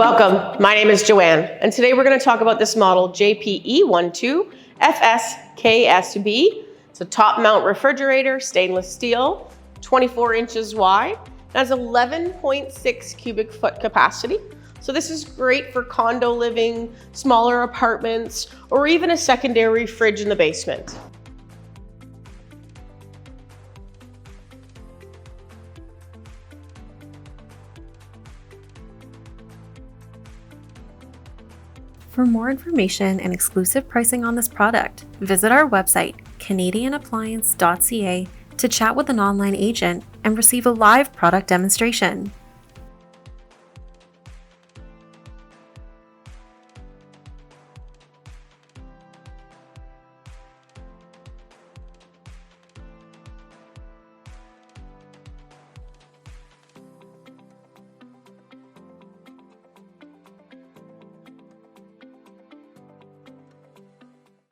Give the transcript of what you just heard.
Welcome, my name is Joanne, and today we're going to talk about this model GPE12FSKSB. It's a top mount refrigerator, stainless steel, 24 inches wide. It has 11.6 cubic foot capacity. So this is great for condo living, smaller apartments, or even a secondary fridge in the basement. For more information and exclusive pricing on this product, visit our website, canadianappliance.ca, to chat with an online agent and receive a live product demonstration.